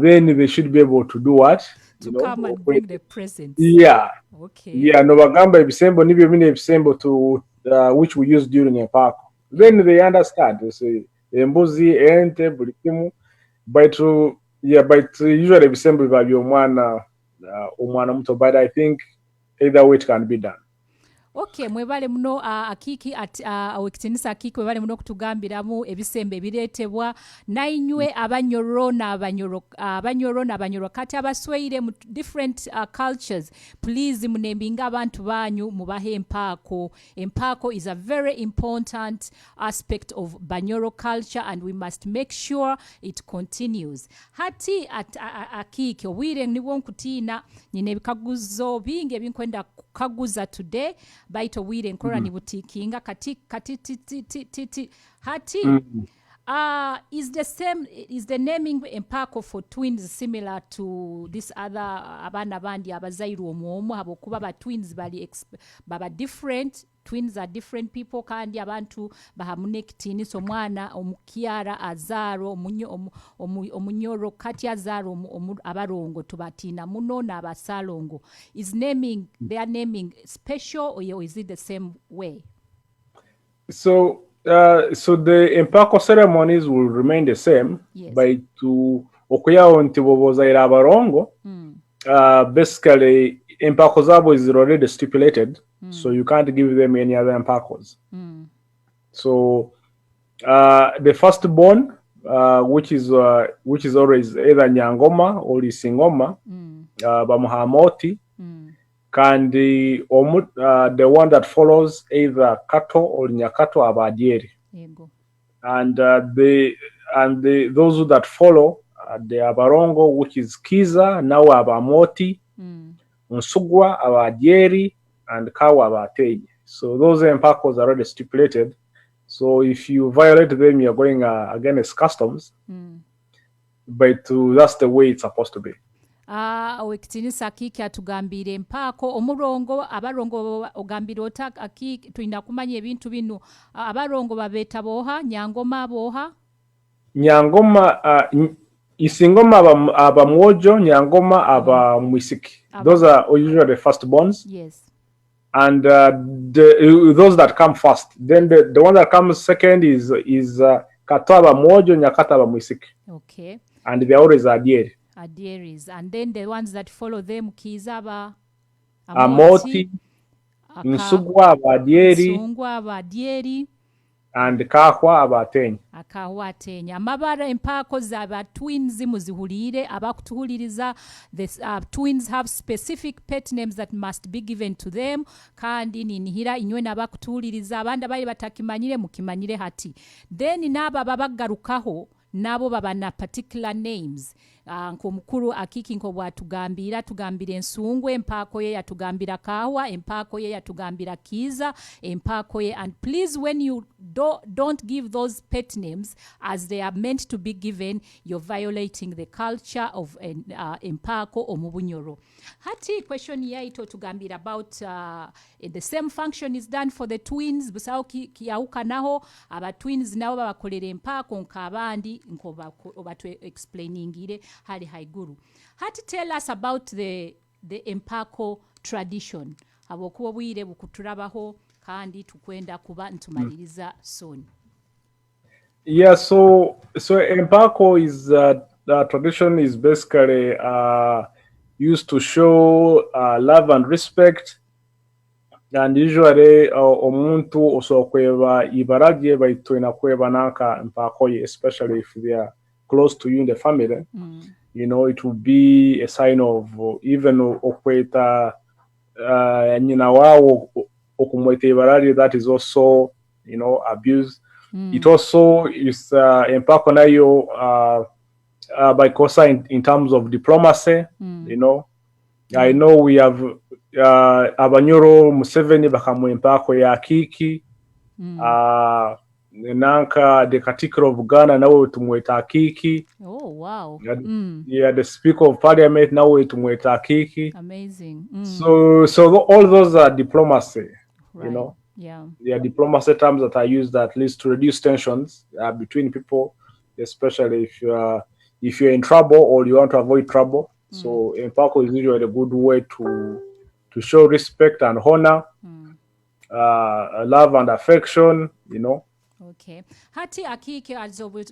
then they should be able to do what? to come and bring the presents. Okay. No bagamba ebisembo nibyo bine ebisembo to which we use during Empaako. Then they understand. They say embuzi, ente, buli kimu. But usually ebisembo biba by'omwana muto. But I think either way it can be done. Okay, mwebale muno Akiiki Ekitiinisa Akiiki mwebale muno okutugambiramu ebisembe ebireetebwa nainywe Abanyoro n'Abanyoro kati abasweire mu different cultures. Please munembinga abantu banyu mubahe Empaako. Empaako is a very important aspect of Banyoro culture and we must make sure it continues. Hati Akiiki obwire nibwo nkutiina nyine ebikaguzo bingi ebinkwenda kukaguza today. Baito wire nkora ni butikinga kati hati is the naming Empaako for twins similar to this other abana bandi abazairu omwomu habokuba ba twins baba different. Twins are different people kandi abantu bahamune ekitiinisa omwana omukyara azaaro omunyoro kati azaaro abarongo tubatiina muno n'abasalongo. Is their naming special or is it the same way? So the Empaako ceremonies will remain the same. Yes. By to okuyaho nti bobozaire abarongo. Basically Empaako zabo is already stipulated. So you can't give them any other Empaakos. So the firstborn, which is always either Nyangoma or Isingoma, Bamuhamoti, kandi the one that follows either Kato or Nyakato Abadieri. And those that follow the Abarongo, which is Kiza, now Abamoti, Nsugwa, Abadieri, and Kawa Abatenyi. So those Empaakos are already stipulated. So if you violate them, you're going against customs. But that's the way it's supposed to be. Ekitiinisa Akiiki atugambire Empaako omurongo abarongo ogambire ota Akiiki tulina kumanya ebintu bino abarongo babeeta boha Nyangoma boha Nyangoma Isingoma abamwojo Nyangoma abamwisiki. Those are usually the firstborns. Yes. And those that come first, then the one that comes second is Kato abamwojo Nyakato abamwisiki. Okay. And they always Adieri. Adieris, and then the ones that follow them Kizaba Amoti, Nsugwa Abadieri, and Kahwa Abatenyi. Akahwa Atenyi. Amabara Empaako zaba twins muzihulire abakutuhuliriza. The twins have specific pet names that must be given to them. Kandi ninihira inywe nabakutuhuliriza abanda bali batakimanyire mukimanyire hati. Then naba babagarukaho nabo baba na particular names. Nkomukuru Akiiki nko tugambira ensungwe Empaako ye yatugambira Kahwa, Empaako ye yatugambira Kiza, Empaako ye. And please, when you don't give those pet names as they are meant to be given, you're violating the culture of Empaako omu Bunyoro. Hati question yaito tugambira about the same function is done for the twins busao kiyauka naho aba twins nabo babakolera Empaako nkabandi nko obatwe explainingire hali haiguru. Hati tell us about the Empaako tradition. Abokuwa bwire bukuturabaho kandi tukwenda kuba ntumaliriza soon. Yeah, so Empaako is the tradition is basically used to show love and respect, and usually omuntu osokweba ibaragye baitwena kweba nanka Empaako ye, especially if they are close to you in the family. You know, it will be a sign of even okweta nyina wao okumweta ibaragye, that is also, you know, abuse. It also is Empaako nayo by Kosa in terms of diplomacy. You know, I know we have Abanyoro Museveni bakamu Empaako ya Akiiki. Nanka the Katikiro of Ghana nawe tumweta Akiiki. Oh wow. Yeah, the Speaker of Parliament nawe tumweta Akiiki. Amazing. So all those are diplomacy. Right. You know. Yeah, diplomacy terms that are used at least to reduce tensions between people, especially if you're in trouble or you want to avoid trouble. So Empaako is usually a good way to show respect and honor, love and affection, you know. Okay. Hati Akiiki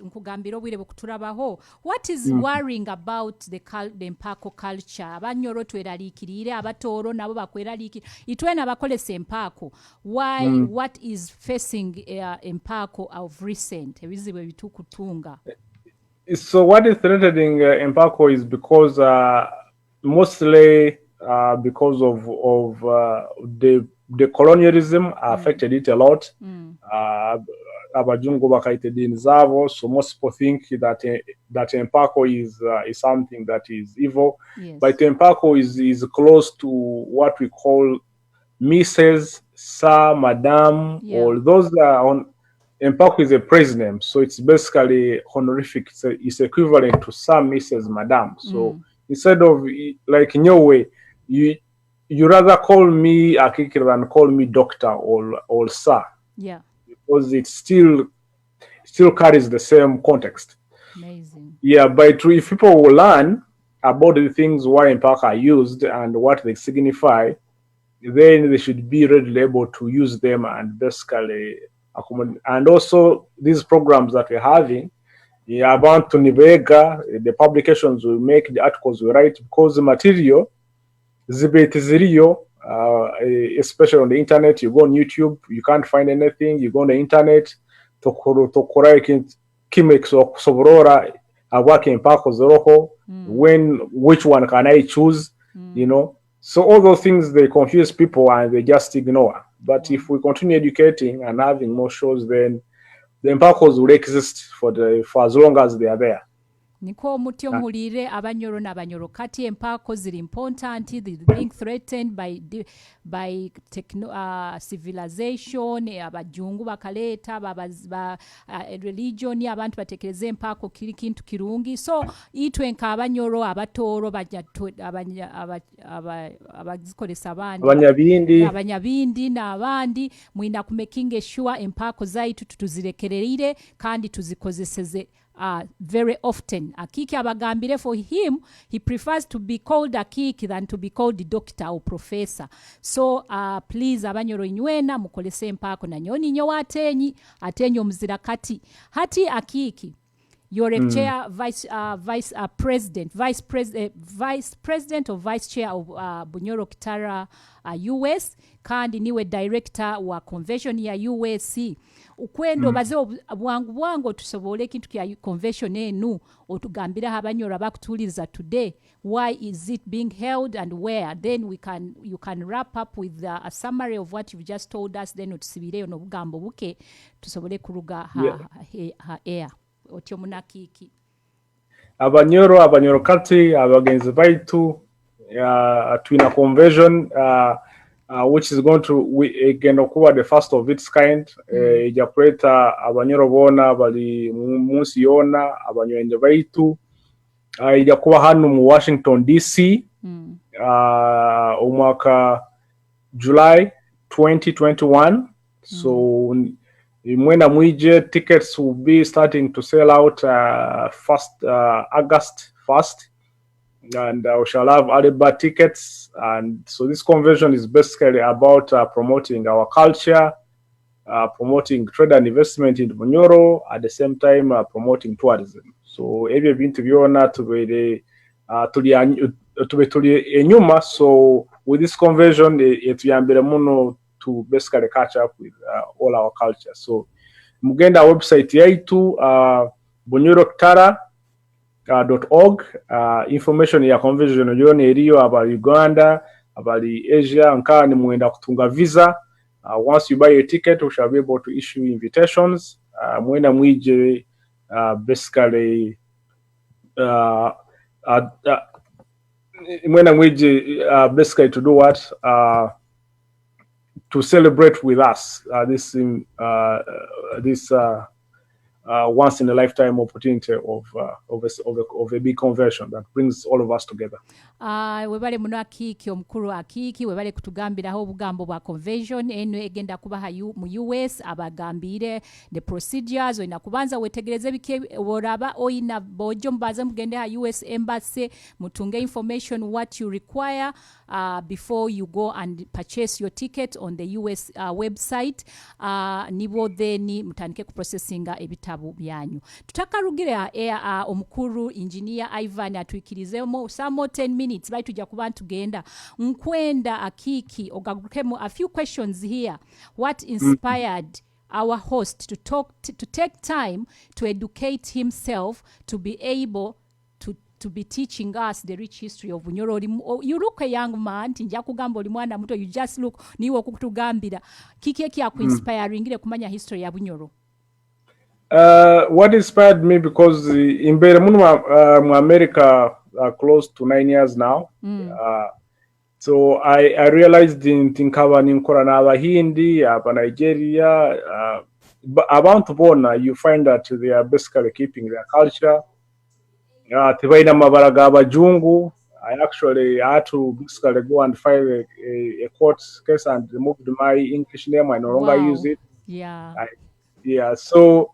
nkugambira obwire bukutulabaho. What is worrying about the Empaako culture? Abanyoro tweraliikirire, abatooro nabo bakweraliikirire. Itwena bakolesa Empaako. Why what is facing Empaako of recent? Ebizibu ebitukutunga. So what is threatening Empaako is because mostly because of the colonialism affected it a lot. Abajungu bakaita dini zabo, so most people think that Empaako is something that is evil, but Empaako is close to what we call Mrs., Sir, Madam, or those on. Empaako is a praise name, so it's basically honorific. It's equivalent to Sir, Mrs., Madam. So instead of like in your way, you rather call me Akiiki than call me Doctor or Sir. Yeah. Because it still carries the same context. Amazing. Yeah, but if people will learn about the things why Empaako are used and what they signify, then they should be readily able to use them and basically accommodate. And also these programs that we're having, about to Nibega, the publications we make, the articles we write, because the material, zibetizirio, especially on the internet. You go on YouTube, you can't find anything. You go on the internet, tokora kimex sobrora awake Empaako zoroho. Which one can I choose? You know, so all those things, they confuse people and they just ignore. But if we continue educating and having more shows, then the Empaakos will exist for as long as they are there. Niko mutyo mulire abanyoro n'abanyoro kati Empaako ziri important, being threatened by civilization, abajungu bakaleta religion, abantu batekereze Empaako kiri kintu kirungi. So itwe nka abanyoro, abatooro, abazikolesa abanyabindi n'abandi mwina kumaking sure Empaako zaitu tuzirekererire kandi tuzikozeseze very often. Akiiki abagambire, for him, he prefers to be called Akiiki than to be called the doctor or professor. So please abanyoro inywena mukolese Empaako na nyoni nyo atenyi omuzira kati. Hati Akiiki, you're a chair, vice president or vice chair of Bunyoro Kitara US, kandi niwe director wa convention ya USC. Ukwendo baze bwangu tusobole ekintu kya convention enu otugambira abanyoro abakutuliza today, why is it being held and where, then you can wrap up with a summary of what you've just told us, then otusibireyo n'obugambo buke tusobole kuruga air otyo munakiki. Abanyoro kati abagenzi baitu twina convention which is going to egenda okuba the first of its kind. Ija kuleta abanyoro bona bali munsi yona abanywenje baitu. Ija kuba hano mu Washington DC omwaka July 2021. So mwena mwije, tickets will be starting to sell out August 1st. And we shall have early bird tickets. And so this convention is basically about promoting our culture, promoting trade and investment in Bunyoro, at the same time promoting tourism. So every bintu byona tuli enyuma. So with this convention, etuyambira muno to basically catch up with all our culture. So mugenda website yaitu bunyoro.org. Information ya convention yone eriyo about Uganda, about Asia, nkani muenda kutunga visa. Once you buy a ticket, we shall be able to issue invitations. Mwena mwije basically mwena mwije basically to do what? To celebrate with us this once in a lifetime opportunity of a big convention that brings all of us together. webale muno Akiiki omukuru Akiiki webale kutugambiraho obugambo bwa convention eno egenda kuba mu US abagambire the procedures oina kubanza wetegereze bike oraba oina bojo mbaze mugende ha US embassy mutunge information what you require before you go and purchase your ticket on the US website nibo then mutandike ku processinga ebitabu byanyu tutakarugire omukuru engineer Ivan atwikirizemo some 10 minutes bali tujja kuba tugenda nkwenda Akiiki ogagukemo a few questions here what inspired our host to take time to educate himself to be able to be teaching us the rich history of Bunyoro. You look a young man, tinja kugamba oli mwana muto, you just look niwo kutugambira kiki kya ku inspiring kumanya history ya Bunyoro. What inspired me because in mu America close to 9 years now. So I realized in Tinkava Ninkora n'Abahindi, Nigeria, abantu bona you find that they are basically keeping their culture. Tibaina mabaraga abajungu. I actually had to basically go and file a court case and removed my English name. I no longer use it. Yeah. So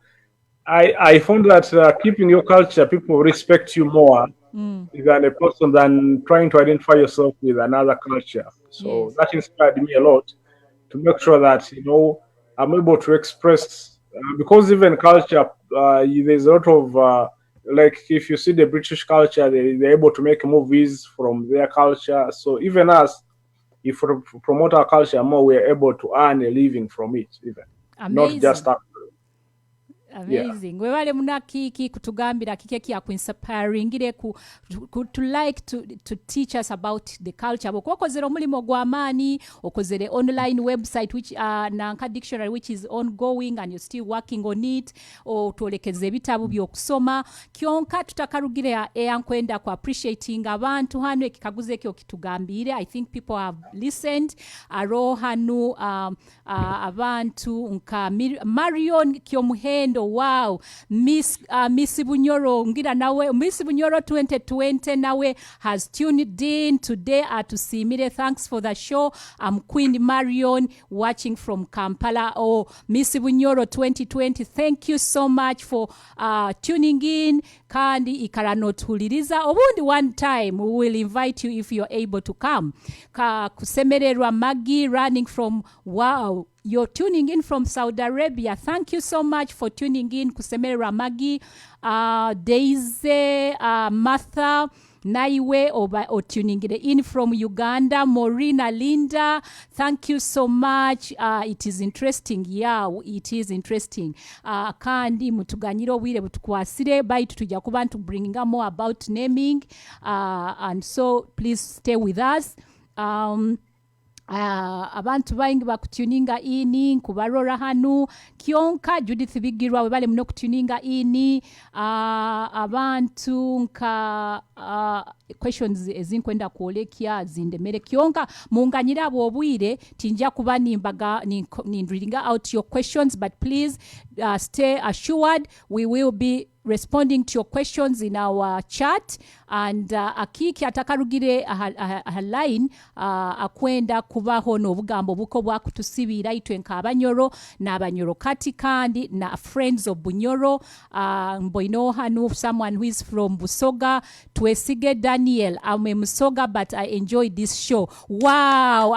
I found that keeping your culture, people respect you more than a person than trying to identify yourself with another culture. So that inspired me a lot to make sure that, I'm able to express, because even culture, there's a lot of, like if you see the British culture, they're able to make movies from their culture. So even us, if we promote our culture more, we're able to earn a living from it, even. Amazing. Not just after. Amazing. Webale muna Akiiki kutugambira kike kya ku inspiring to like to teach us about the culture. Okozere omulimo gw'amaani, okozere online website which nanka dictionary which is ongoing and you're still working on it, otwolekeze ebitabu by'okusoma. Kyonka tutakarugire eyankwenda ku appreciating abantu hano ekikaguze kyo kitugambire. I think people have listened. Aro hanu abantu nka Marion Kyomuhendo. Wow, Miss Bunyoro ngira nawe Miss Bunyoro 2020 nawe has tuned in today to see me. Thanks for the show. I'm Queen Marion watching from Kampala. Oh, Miss Bunyoro 2020, thank you so much for tuning in. Kandi ikaranotuliriza obundi one time we will invite you if you're able to come. Kusemererwa Maggie running from wow. You're tuning in from Saudi Arabia. Thank you so much for tuning in. Kusemera Magi, Daisy, Martha, Naiwe, or tuning in from Uganda. Morina, Linda, thank you so much. It is interesting. Yeah, it is interesting. Kandi mutuganyiro wire butukwasire by tutuja kuba to bringing more about naming. And so please stay with us. Abantu bayingi bakutuninga ini kubarora hanu kyonka Judith Bigirwa webale muno kutuninga ini abantu nka questions ezinkwenda kwolekya zindemere kyonka munganyira abo obwire tinja kuba nimbaga nindringa out your questions but please stay assured we will be responding to your questions in our chat and Akiiki atakarugire a line akwenda kubaho n'obugambo buko bwakutusibira itwe nk'abanyoro n'abanyoro kati kandi na friends of Bunyoro mboino hanu someone who is from Busoga Twesige Daniel I'm a Musoga but I enjoy this show. Wow,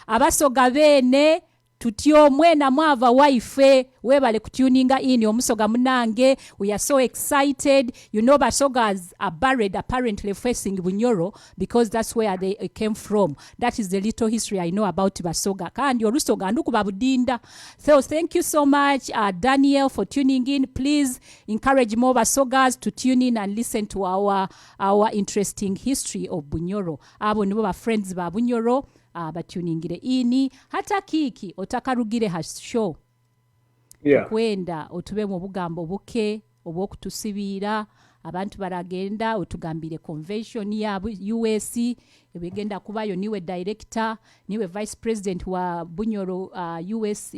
abasoga bene tutyo mwena mwava waife webale kutuninga ini omusoga munange. We are so excited. You know Basogas are buried apparently facing Bunyoro because that's where they came from. That is the little history I know about Basoga. Kandi olusoga nduku babudinda. So thank you so much Daniel for tuning in. Please encourage more Basogas to tune in and listen to our interesting history of Bunyoro. Abo nibo ba friends ba Bunyoro. Batuningire ini hata Akiiki otakarugire has show kwenda otube mu bugambo buke obwokutusibira abantu baragenda otugambire convention ya US ebegenda kubayo niwe director niwe vice president wa Bunyoro US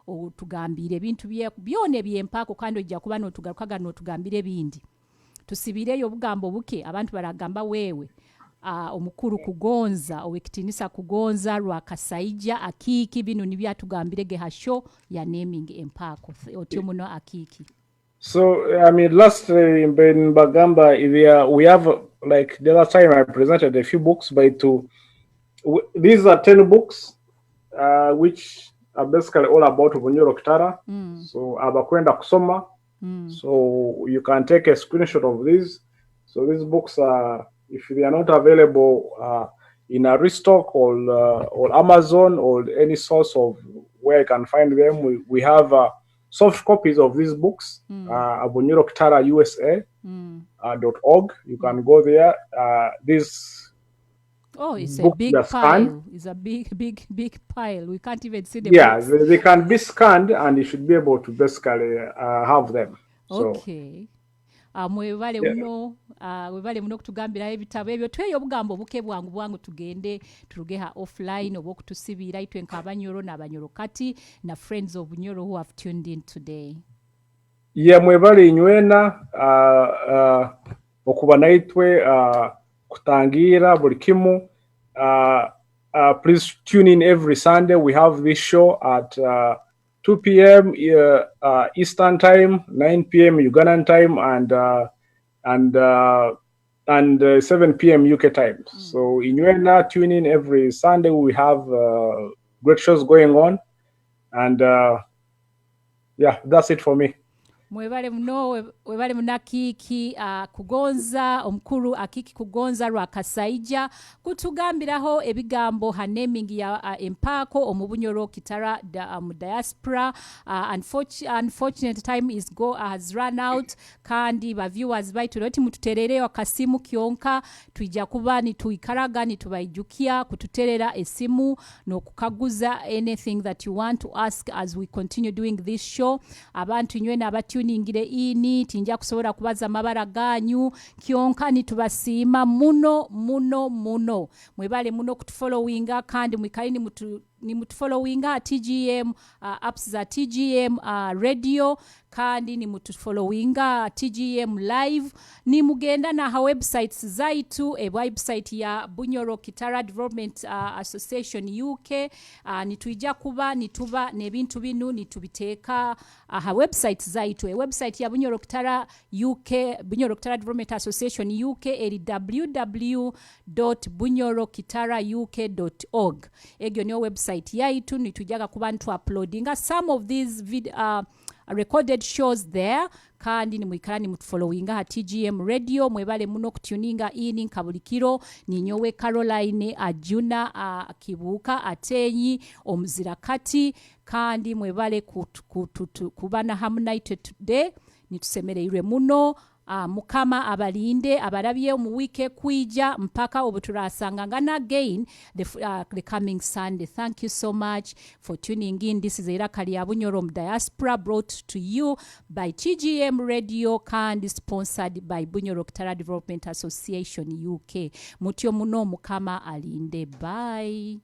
otugambire ebintu byone by'Empaako kandi ojja kuba n'otugarukaga n'otugambire bindi tusibireyo obugambo buke abantu baragamba wewe omukuru Kugonza owekitinisa Kugonza Rwakasaija Akiiki bino nibyatugambirege hasho ya naming Empaako otyo muno Akiiki. So I mean lastly in Bagamba we have like the last time I presented a few books these are 10 books which are basically all about Bunyoro Kitara. So abakwenda kusoma. So you can take a screenshot of these. So these books are, if they are not available in a restock or Amazon or any source of where you can find them, we have soft copies of these books. Bunyoro Kitara USA .org. You can go there. It's a big pile. It's a big pile. We can't even see the books. They can be scanned and you should be able to basically have them. Okay. Mwebale muno kutugambira ebitabo ebyo tweyo obugambo buke bwangu tugende turugeha offline obo kutusibira itwe nk'Abanyoro n'Abanyoro kati na friends of Bunyoro who have tuned in today. Mwebale inywena okuba naitwe kutangira buli kimu. Please tune in every Sunday. We have this show at 2 p.m. Eastern Time, 9 p.m. Ugandan time, and 7 p.m. UK time. So in Uena, tune in every Sunday. We have great shows going on, and that's it for me. Mwebale muno Akiiki Kugonza omukuru Akiiki Kugonza Rwakasaija kutugambiraho ebigambo ha naming ya Empaako omubunyoro Kitara diaspora. Unfortunate time has run out kandi ba viewers baitu loti mututerere akasimu kyonka tuija kuba ni tuikaraga ni tubaijukia kututerera esimu no kukaguza anything that you want to ask as we continue doing this show. Abantu nywena abatu ningire ini tinja kusobora kubaza amabara ganyu kyonka nitubasima muno mwebale muno kutufollowinga kandi mwikali ni mutufollowinga TGM apps za TGM radio kandi ni mutufollowinga TGM live ni mugenda na ha websites zaitu website ya Bunyoro Kitara Development Association UK nituija kuba nituba nebintu binu nitubiteka ha websites zaitu website ya Bunyoro Kitara UK Bunyoro Kitara Development Association UK eri www.bunyorokitaruk.org egyo niyo website yaitu nitujaga kuba ntu uploadinga some of these recorded shows there kandi ni muikarani mutufollowinga ha TGM radio mwebale muno kutuninga ini nkabulikiro ni nyowe Caroline Ajuna Kibuka Atenyi Omzirakati kandi mwebale kubana hamnight today nitusemere ire muno mukama abalinde abarabye mu wike kwija mpaka obuturasangangana again the coming Sunday. Thank you so much for tuning in. This is Irakali ya Bunyoro Diaspora brought to you by TGM Radio kandi sponsored by Bunyoro Kitara Development Association UK. Mutyo muno mukama alinde. Bye.